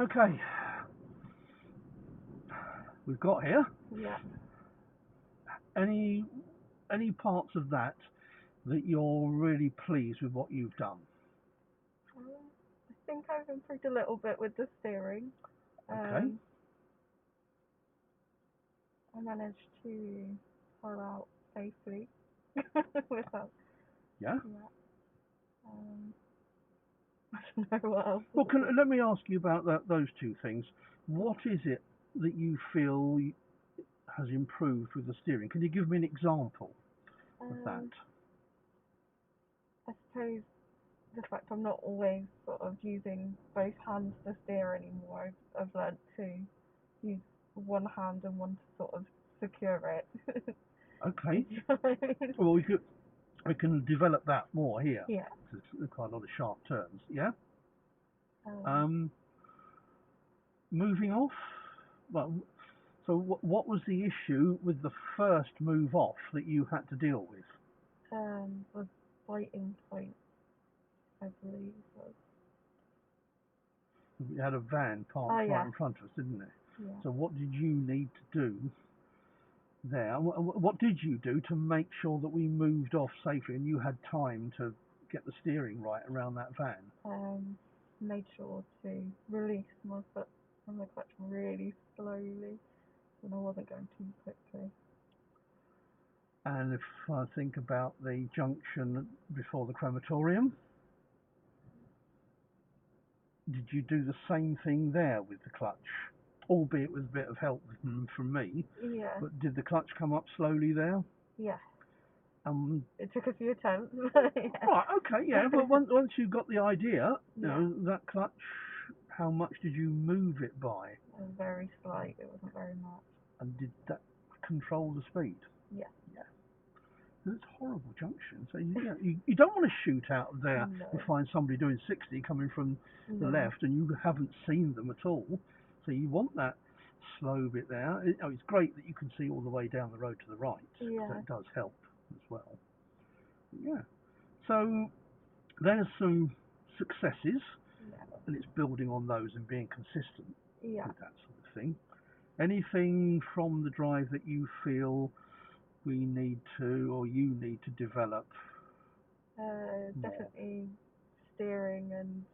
Okay, we've got here. Yeah. Any parts of that you're really pleased with what you've done? I think I've improved a little bit with the steering. Okay. I managed to pull out safely without. Yeah. Yeah. Um, I don't know what else. Well, let me ask you about those two things. What is it that you feel has improved with the steering? Can you give me an example of that? I suppose the fact I'm not always sort of using both hands to steer anymore. I've learnt to use one hand and one to sort of secure it. Okay. Well, we can develop that more here. Yeah. There's quite a lot of sharp turns. Yeah. Um, Moving off. Well, so what was the issue with the first move off that you had to deal with? the biting point, I believe was. You had a van parked right Yeah. in front of us, didn't it? Yeah. So what did you need to do there? What did you do to make sure that we moved off safely and you had time to get the steering right around that van? Made sure to release my foot from the clutch really slowly, and I wasn't going too quickly. And if I think about the junction before the crematorium, did you do the same thing there with the clutch? Albeit with a bit of help from me. Yeah. But did the clutch come up slowly there? Yeah. It took a few attempts. Yeah. Right, okay, yeah, but once you got the idea, you Yeah. know, that clutch, how much did you move it by? It was very slight, it wasn't very much. And did that control the speed? Yeah. Yeah. It's a horrible junction, so you don't want to shoot out of there No. and find somebody doing 60 coming from the No. left and you haven't seen them at all. So you want that slow bit there. It's great that you can see all the way down the road to the right. Yeah. That does help as well. Yeah. So there's some successes, Yeah. and it's building on those and being consistent Yeah. with that sort of thing. Anything from the drive that you feel we need to or you need to develop? Definitely steering, and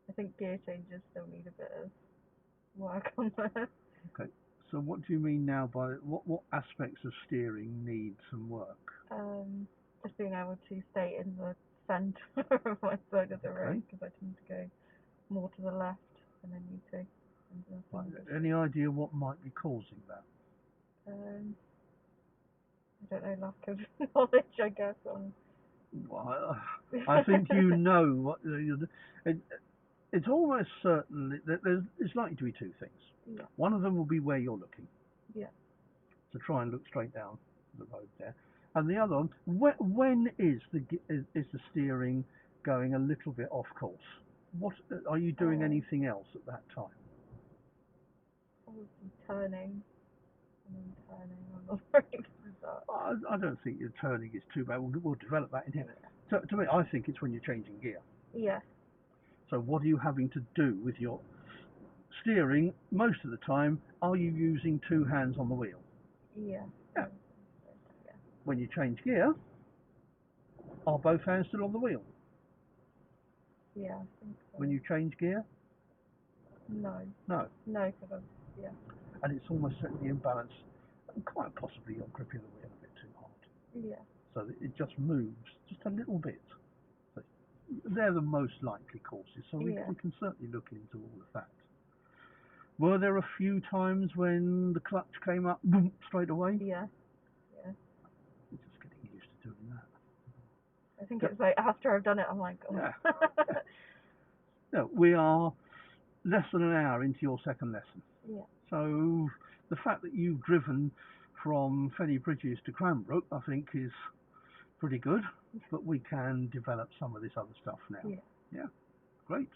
I think gear changes still need a bit of work on that. Okay. So what do you mean now by what aspects of steering need some work? Just being able to stay in the centre of my side of the road, because I tend to go more to the left than I need to. Right. Any idea what might be causing that? I don't know, lack of knowledge, I guess. Well, I think you know what it's almost certain that it's likely to be two things. Yeah. One of them will be where you're looking. Yeah. So try and look straight down the road there. And the other one, when is the steering going a little bit off course? What are you doing anything else at that time? Probably turning. And then turning. I'm not very good at that. I don't think your turning is too bad. We'll develop that in here. To me, I think it's when you're changing gear. Yeah. So what are you having to do with your steering? Most of the time, are you using two hands on the wheel? Yeah. Yeah. When you change gear, are both hands still on the wheel? Yeah, I think so. When you change gear? No. No. No, because yeah. And it's almost setting the imbalance, and quite possibly you're gripping the wheel a bit too hard. Yeah. So that it just moves just a little bit. So they're the most likely causes, so we can certainly look into all of that. Were there a few times when the clutch came up boom, straight away? Yeah. Yeah. I'm just getting used to doing that. I think it's like after I've done it, I'm like, oh. Yeah. No, we are less than an hour into your second lesson. Yeah. So the fact that you've driven from Fenny Bridges to Cranbrook, I think, is pretty good. But we can develop some of this other stuff now. Yeah. Yeah. Great.